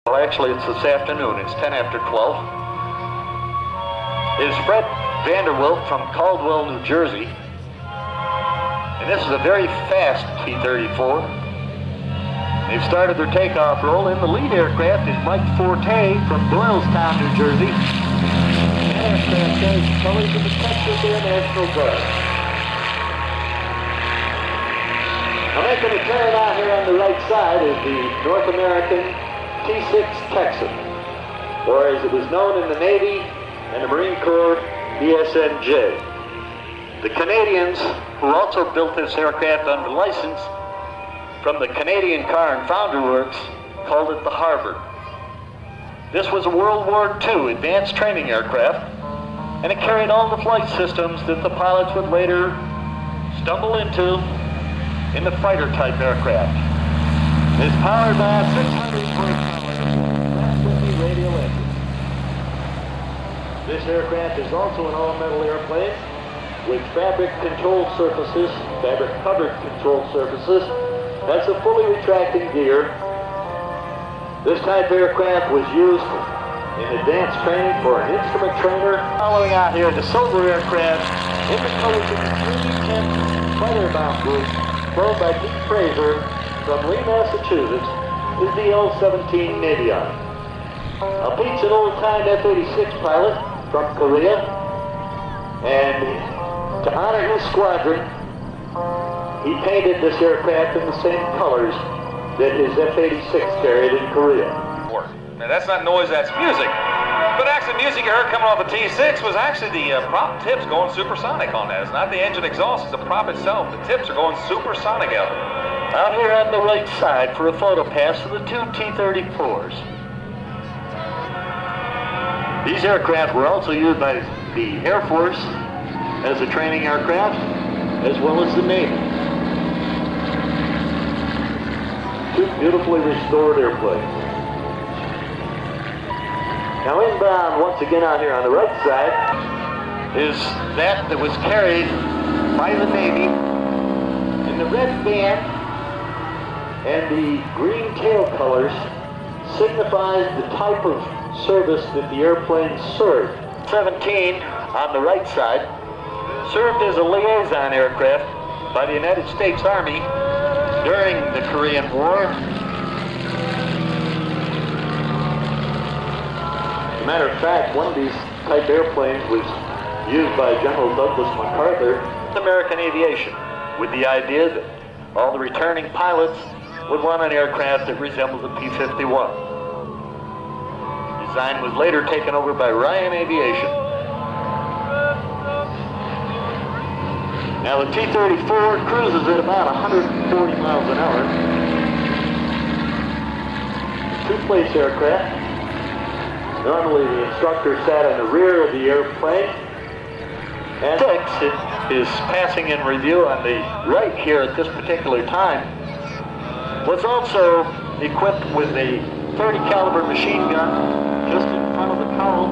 Well, actually, it's this afternoon. It's 10 after 12. Is Fred Vanderwilt from Caldwell, New Jersey. And this is a very fast T-34. They've started their takeoff roll. In the lead aircraft is Mike Forte from Doylestown, New Jersey. That aircraft carries the colors of the Texas Air National Guard. Now making a turn out here on the right side is the North American T-6 Texan, or as it was known in the Navy and the Marine Corps, ESNJ. The Canadians, who also built this aircraft under license from the Canadian Car and Founder Works, called it the Harvard. This was a World War II advanced training aircraft, and it carried all the flight systems that the pilots would later stumble into in the fighter-type aircraft. It's powered by a 600 radial engine. This aircraft is also an all-metal airplane with fabric-controlled surfaces, fabric-covered controlled surfaces. That's a fully retracting gear. This type of aircraft was used in advanced training for an instrument trainer. Following out here, the silver aircraft in the colors of the 310 fighter-bound group, flown by Pete Fraser from Lee, Massachusetts, is the L-17 Navion. Now, Pete's an old-time F-86 pilot from Korea, and to honor his squadron, he painted this aircraft in the same colors that his F-86 carried in Korea. Now that's not noise, that's music. But actually the music you heard coming off the T-6 was actually the prop tips going supersonic on that. It's not the engine exhaust, it's the prop itself. The tips are going supersonic out. Out here on the right side for a photo pass of the two T-34s. These aircraft were also used by the Air Force as a training aircraft, as well as the Navy. Two beautifully restored airplanes. Now inbound, once again out here on the right side, is that was carried by the Navy. And the red band and the green tail colors signifies the type of service that the airplane served. 17 on the right side served as a liaison aircraft by the United States Army during the Korean War. As a matter of fact, one of these type airplanes was used by General Douglas MacArthur, American aviation, with the idea that all the returning pilots would want an aircraft that resembled the P-51. Design was later taken over by Ryan Aviation. Now the T-34 cruises at about 140 miles an hour. Two-place aircraft. Normally the instructor sat in the rear of the airplane. And it is passing in review on the right here at this particular time. Was also equipped with a 30 caliber machine gun just in front of the cowl,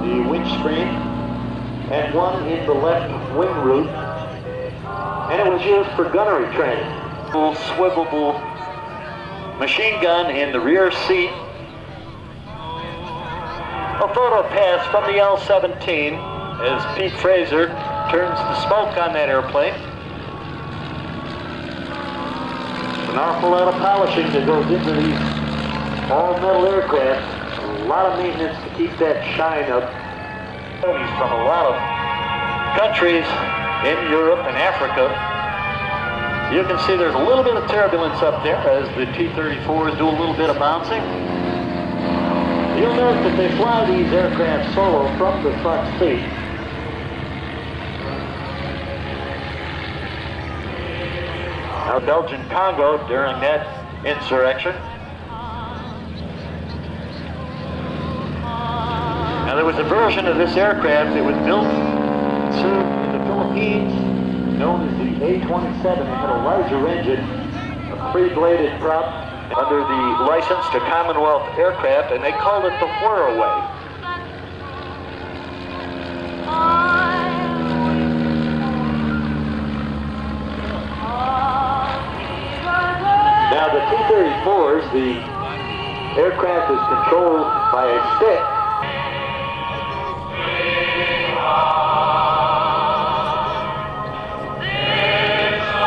the windscreen, and one in the left wing root, and it was used for gunnery training. Full swivelable machine gun in the rear seat. A photo pass from the L-17 as Pete Fraser turns the smoke on that airplane. An awful lot of polishing that goes into these all-metal aircraft. A lot of maintenance to keep that shine up. He's from a lot of countries in Europe and Africa. You can see there's a little bit of turbulence up there as the T-34s do a little bit of bouncing. You'll note that they fly these aircraft solo from the front seat. Now Belgian Congo during that insurrection. Now there was a version of this aircraft that was built and served in the Philippines, known as the A-27. It had a larger engine, a 3-bladed prop under the license to Commonwealth Aircraft, and they called it the Whirlaway. Now the T-34s, the aircraft is controlled by a stick.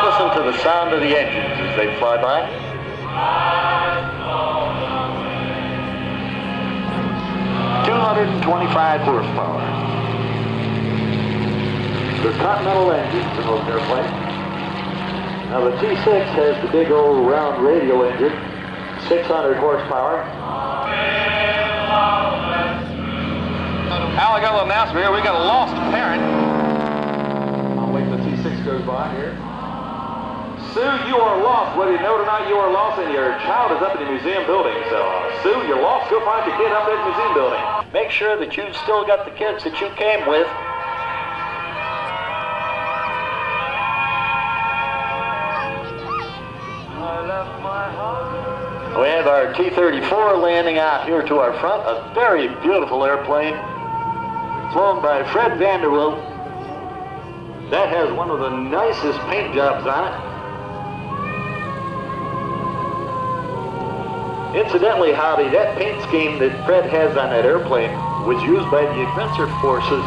Listen to the sound of the engines as they fly by. 225 horsepower. The Continental engines in those airplanes. Now the T6 has the big old round radial engine, 600 horsepower. Al, I got a little announcement here. We got a lost parent. I'll wait till the T6 goes by here. Sue, you are lost. Whether you know it or not, you are lost, and your child is up in the museum building. So, Sue, you're lost. Go find your kid up there in the museum building. Make sure that you've still got the kids that you came with. We have our T-34 landing out here to our front, a very beautiful airplane flown by Fred Vanderwilt. That has one of the nicest paint jobs on it. Incidentally, Hobby, that paint scheme that Fred has on that airplane was used by the aggressor forces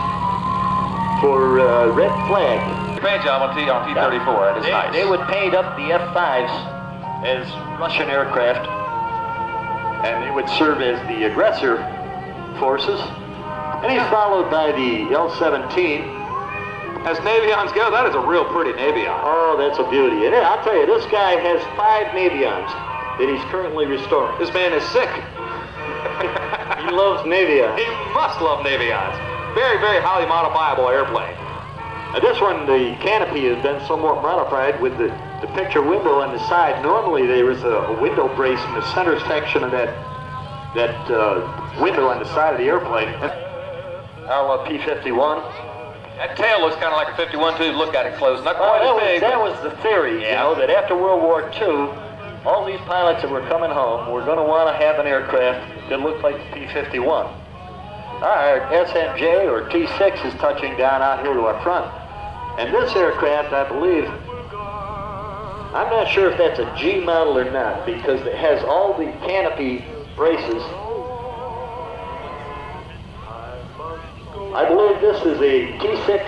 for red flag. Paint job on T-34, that is nice. They would paint up the F-5s as Russian aircraft, and they would serve as the aggressor forces. And he's followed by the L-17. As Navions go, that is a real pretty Navion. Oh, that's a beauty. And I'll tell you, this guy has 5 Navions that he's currently restoring. This man is sick. He loves Navions. He must love Navions. Very, very highly modifiable airplane. Now this one, the canopy has been somewhat modified with the picture window on the side. Normally there was a window brace in the center section of that window on the side of the airplane. Our P-51. That tail looks kind of like a 51 too. Look at it close. Not quite as big. That was the theory, you know, that after World War II, all these pilots that were coming home were going to want to have an aircraft that looked like the P-51. Our SMJ or T6 is touching down out here to our front. And this aircraft, I believe, I'm not sure if that's a G model or not, because it has all the canopy braces. I believe this is a T6.